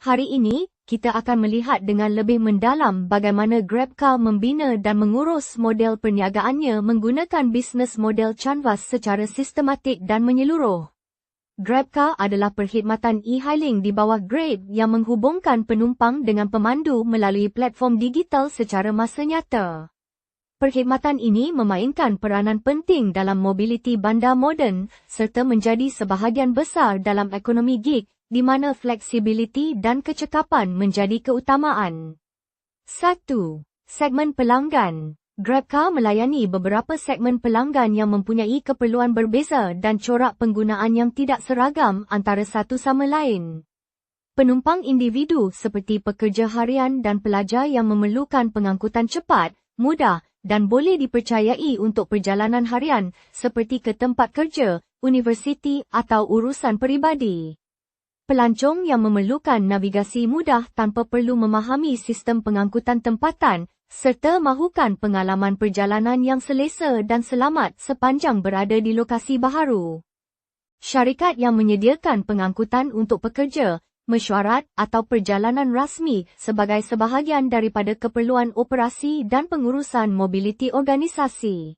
Hari ini, kita akan melihat dengan lebih mendalam bagaimana GrabCar membina dan mengurus model perniagaannya menggunakan bisnes model Canvas secara sistematik dan menyeluruh. GrabCar adalah perkhidmatan e-hailing di bawah Grab yang menghubungkan penumpang dengan pemandu melalui platform digital secara masa nyata. Perkhidmatan ini memainkan peranan penting dalam mobiliti bandar moden serta menjadi sebahagian besar dalam ekonomi gig di mana fleksibiliti dan kecekapan menjadi keutamaan. 1. Segmen pelanggan. GrabCar melayani beberapa segmen pelanggan yang mempunyai keperluan berbeza dan corak penggunaan yang tidak seragam antara satu sama lain. Penumpang individu seperti pekerja harian dan pelajar yang memerlukan pengangkutan cepat, mudah dan boleh dipercayai untuk perjalanan harian seperti ke tempat kerja, universiti atau urusan peribadi. Pelancong yang memerlukan navigasi mudah tanpa perlu memahami sistem pengangkutan tempatan, serta mahukan pengalaman perjalanan yang selesa dan selamat sepanjang berada di lokasi baharu. Syarikat yang menyediakan pengangkutan untuk pekerja, mesyuarat atau perjalanan rasmi sebagai sebahagian daripada keperluan operasi dan pengurusan mobiliti organisasi.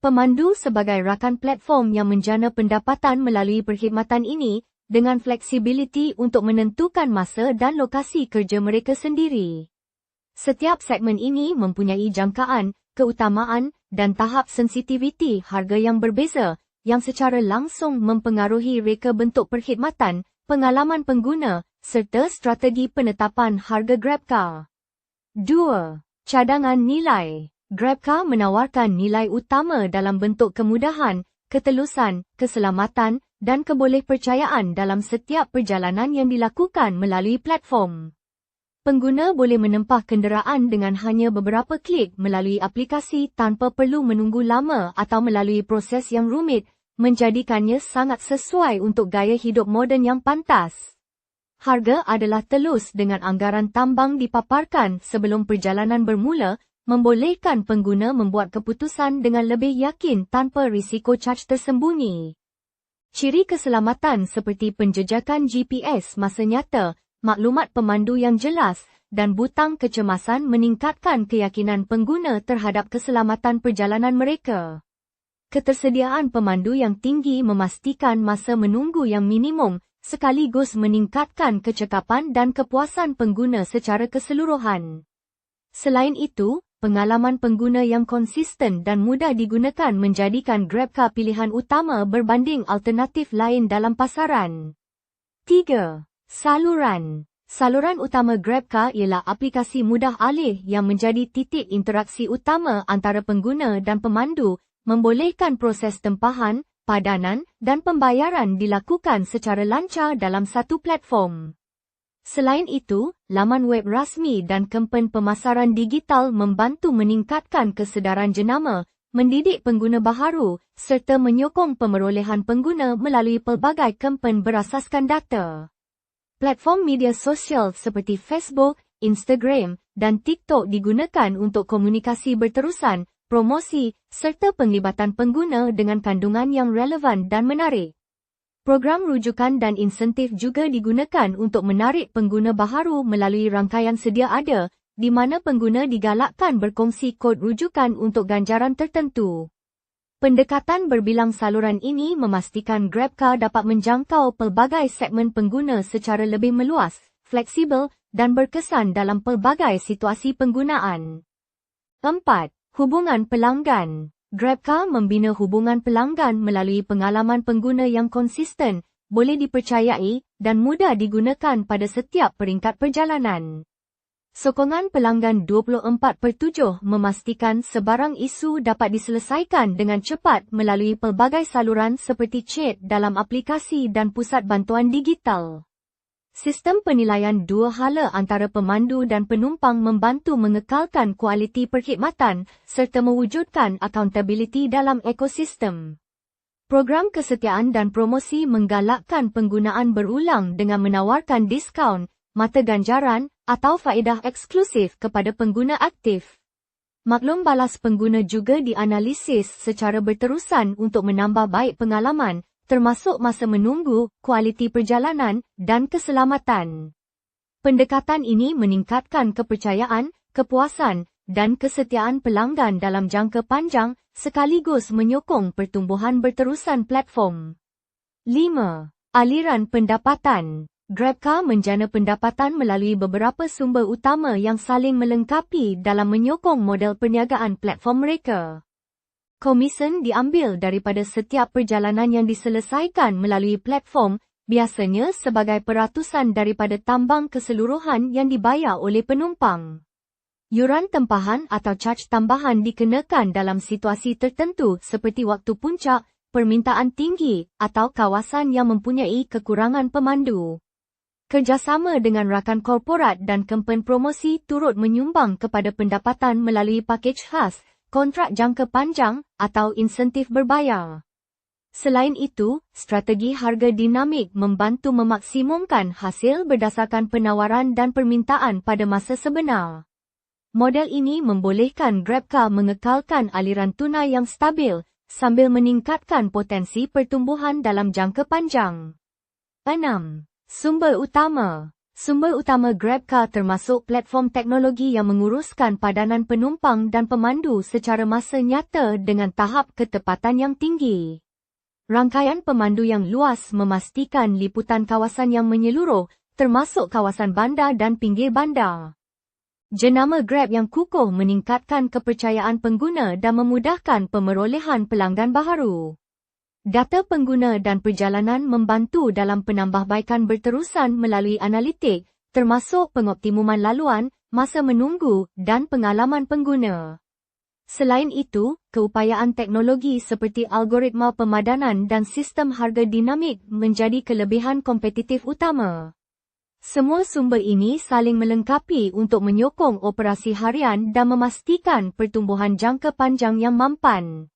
Pemandu sebagai rakan platform yang menjana pendapatan melalui perkhidmatan ini, dengan fleksibiliti untuk menentukan masa dan lokasi kerja mereka sendiri. Setiap segmen ini mempunyai jangkaan, keutamaan dan tahap sensitiviti harga yang berbeza, yang secara langsung mempengaruhi reka bentuk perkhidmatan, pengalaman pengguna, serta strategi penetapan harga GrabCar. 2. Cadangan nilai. GrabCar menawarkan nilai utama dalam bentuk kemudahan, ketelusan, keselamatan dan kebolehpercayaan dalam setiap perjalanan yang dilakukan melalui platform. Pengguna boleh menempah kenderaan dengan hanya beberapa klik melalui aplikasi tanpa perlu menunggu lama atau melalui proses yang rumit, menjadikannya sangat sesuai untuk gaya hidup moden yang pantas. Harga adalah telus dengan anggaran tambang dipaparkan sebelum perjalanan bermula, membolehkan pengguna membuat keputusan dengan lebih yakin tanpa risiko caj tersembunyi. Ciri keselamatan seperti penjejakan GPS masa nyata, maklumat pemandu yang jelas, dan butang kecemasan meningkatkan keyakinan pengguna terhadap keselamatan perjalanan mereka. Ketersediaan pemandu yang tinggi memastikan masa menunggu yang minimum, sekaligus meningkatkan kecekapan dan kepuasan pengguna secara keseluruhan. Selain itu, pengalaman pengguna yang konsisten dan mudah digunakan menjadikan GrabCar pilihan utama berbanding alternatif lain dalam pasaran. 3. Saluran. Saluran utama GrabCar ialah aplikasi mudah alih yang menjadi titik interaksi utama antara pengguna dan pemandu, membolehkan proses tempahan, padanan dan pembayaran dilakukan secara lancar dalam satu platform. Selain itu, laman web rasmi dan kempen pemasaran digital membantu meningkatkan kesedaran jenama, mendidik pengguna baharu, serta menyokong pemerolehan pengguna melalui pelbagai kempen berasaskan data. Platform media sosial seperti Facebook, Instagram dan TikTok digunakan untuk komunikasi berterusan, promosi, serta penglibatan pengguna dengan kandungan yang relevan dan menarik. Program rujukan dan insentif juga digunakan untuk menarik pengguna baharu melalui rangkaian sedia ada, di mana pengguna digalakkan berkongsi kod rujukan untuk ganjaran tertentu. Pendekatan berbilang saluran ini memastikan GrabCar dapat menjangkau pelbagai segmen pengguna secara lebih meluas, fleksibel dan berkesan dalam pelbagai situasi penggunaan. 4. Hubungan pelanggan. GrabCar membina hubungan pelanggan melalui pengalaman pengguna yang konsisten, boleh dipercayai, dan mudah digunakan pada setiap peringkat perjalanan. Sokongan pelanggan 24/7 memastikan sebarang isu dapat diselesaikan dengan cepat melalui pelbagai saluran seperti chat dalam aplikasi dan pusat bantuan digital. Sistem penilaian dua hala antara pemandu dan penumpang membantu mengekalkan kualiti perkhidmatan serta mewujudkan accountability dalam ekosistem. Program kesetiaan dan promosi menggalakkan penggunaan berulang dengan menawarkan diskaun, mata ganjaran atau faedah eksklusif kepada pengguna aktif. Maklum balas pengguna juga dianalisis secara berterusan untuk menambah baik pengalaman, termasuk masa menunggu, kualiti perjalanan, dan keselamatan. Pendekatan ini meningkatkan kepercayaan, kepuasan, dan kesetiaan pelanggan dalam jangka panjang sekaligus menyokong pertumbuhan berterusan platform. 5. Aliran pendapatan. GrabCar menjana pendapatan melalui beberapa sumber utama yang saling melengkapi dalam menyokong model perniagaan platform mereka. Komisen diambil daripada setiap perjalanan yang diselesaikan melalui platform, biasanya sebagai peratusan daripada tambang keseluruhan yang dibayar oleh penumpang. Yuran tempahan atau caj tambahan dikenakan dalam situasi tertentu seperti waktu puncak, permintaan tinggi, atau kawasan yang mempunyai kekurangan pemandu. Kerjasama dengan rakan korporat dan kempen promosi turut menyumbang kepada pendapatan melalui pakej khas, kontrak jangka panjang, atau insentif berbayar. Selain itu, strategi harga dinamik membantu memaksimumkan hasil berdasarkan penawaran dan permintaan pada masa sebenar. Model ini membolehkan GrabCar mengekalkan aliran tunai yang stabil sambil meningkatkan potensi pertumbuhan dalam jangka panjang. 6. Sumber utama. Sumber utama GrabCar termasuk platform teknologi yang menguruskan padanan penumpang dan pemandu secara masa nyata dengan tahap ketepatan yang tinggi. Rangkaian pemandu yang luas memastikan liputan kawasan yang menyeluruh, termasuk kawasan bandar dan pinggir bandar. Jenama Grab yang kukuh meningkatkan kepercayaan pengguna dan memudahkan pemerolehan pelanggan baharu. Data pengguna dan perjalanan membantu dalam penambahbaikan berterusan melalui analitik, termasuk pengoptimuman laluan, masa menunggu dan pengalaman pengguna. Selain itu, keupayaan teknologi seperti algoritma pemadanan dan sistem harga dinamik menjadi kelebihan kompetitif utama. Semua sumber ini saling melengkapi untuk menyokong operasi harian dan memastikan pertumbuhan jangka panjang yang mampan.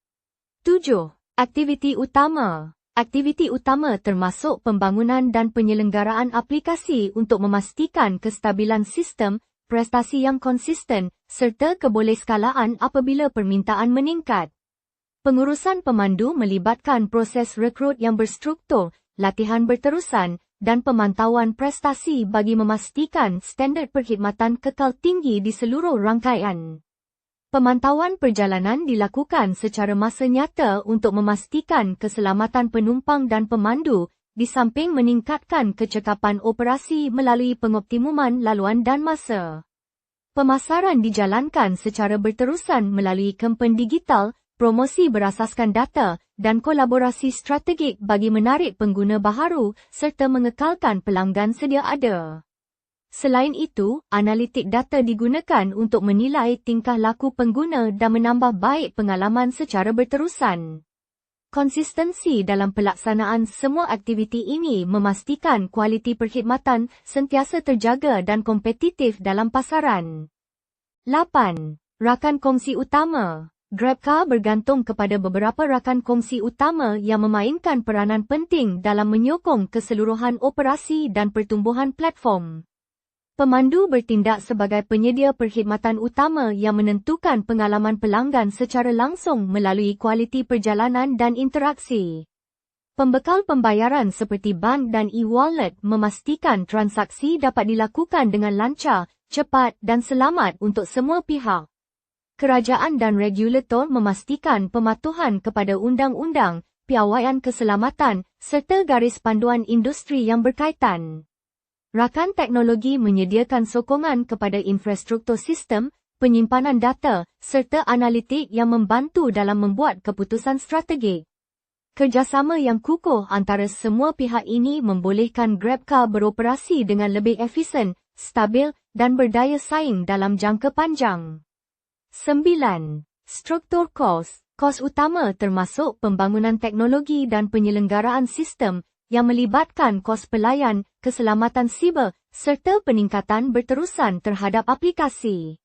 7. Aktiviti utama. Aktiviti utama termasuk pembangunan dan penyelenggaraan aplikasi untuk memastikan kestabilan sistem, prestasi yang konsisten, serta kebolehskalaan apabila permintaan meningkat. Pengurusan pemandu melibatkan proses rekrut yang berstruktur, latihan berterusan, dan pemantauan prestasi bagi memastikan standard perkhidmatan kekal tinggi di seluruh rangkaian. Pemantauan perjalanan dilakukan secara masa nyata untuk memastikan keselamatan penumpang dan pemandu, di samping meningkatkan kecekapan operasi melalui pengoptimuman laluan dan masa. Pemasaran dijalankan secara berterusan melalui kempen digital, promosi berasaskan data, dan kolaborasi strategik bagi menarik pengguna baharu serta mengekalkan pelanggan sedia ada. Selain itu, analitik data digunakan untuk menilai tingkah laku pengguna dan menambah baik pengalaman secara berterusan. Konsistensi dalam pelaksanaan semua aktiviti ini memastikan kualiti perkhidmatan sentiasa terjaga dan kompetitif dalam pasaran. 8. Rakan kongsi utama. GrabCar bergantung kepada beberapa rakan kongsi utama yang memainkan peranan penting dalam menyokong keseluruhan operasi dan pertumbuhan platform. Pemandu bertindak sebagai penyedia perkhidmatan utama yang menentukan pengalaman pelanggan secara langsung melalui kualiti perjalanan dan interaksi. Pembekal pembayaran seperti bank dan e-wallet memastikan transaksi dapat dilakukan dengan lancar, cepat dan selamat untuk semua pihak. Kerajaan dan regulator memastikan pematuhan kepada undang-undang, piawaian keselamatan, serta garis panduan industri yang berkaitan. Rakan teknologi menyediakan sokongan kepada infrastruktur sistem, penyimpanan data, serta analitik yang membantu dalam membuat keputusan strategik. Kerjasama yang kukuh antara semua pihak ini membolehkan GrabCar beroperasi dengan lebih efisien, stabil dan berdaya saing dalam jangka panjang. 9. Struktur kos. Kos utama termasuk pembangunan teknologi dan penyelenggaraan sistem, yang melibatkan kos pelayan, keselamatan siber, serta peningkatan berterusan terhadap aplikasi.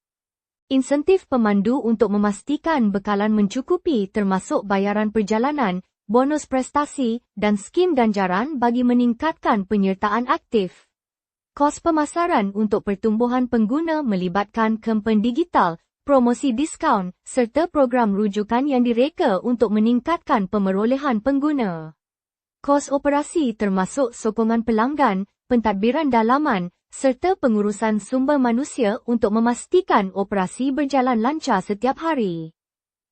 Insentif pemandu untuk memastikan bekalan mencukupi termasuk bayaran perjalanan, bonus prestasi, dan skim ganjaran bagi meningkatkan penyertaan aktif. Kos pemasaran untuk pertumbuhan pengguna melibatkan kempen digital, promosi diskaun, serta program rujukan yang direka untuk meningkatkan pemerolehan pengguna. Kos operasi termasuk sokongan pelanggan, pentadbiran dalaman, serta pengurusan sumber manusia untuk memastikan operasi berjalan lancar setiap hari.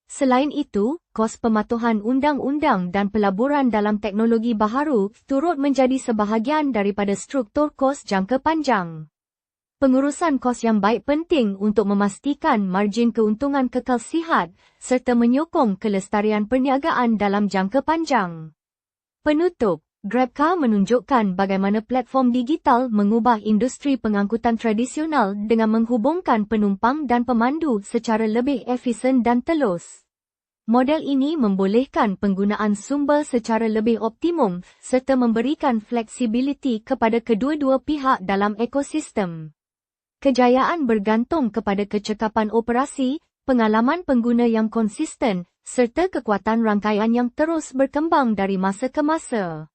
Selain itu, kos pematuhan undang-undang dan pelaburan dalam teknologi baharu turut menjadi sebahagian daripada struktur kos jangka panjang. Pengurusan kos yang baik penting untuk memastikan margin keuntungan kekal sihat serta menyokong kelestarian perniagaan dalam jangka panjang. Penutup, GrabCar menunjukkan bagaimana platform digital mengubah industri pengangkutan tradisional dengan menghubungkan penumpang dan pemandu secara lebih efisien dan telus. Model ini membolehkan penggunaan sumber secara lebih optimum serta memberikan fleksibiliti kepada kedua-dua pihak dalam ekosistem. Kejayaan bergantung kepada kecekapan operasi, pengalaman pengguna yang konsisten, serta kekuatan rangkaian yang terus berkembang dari masa ke masa.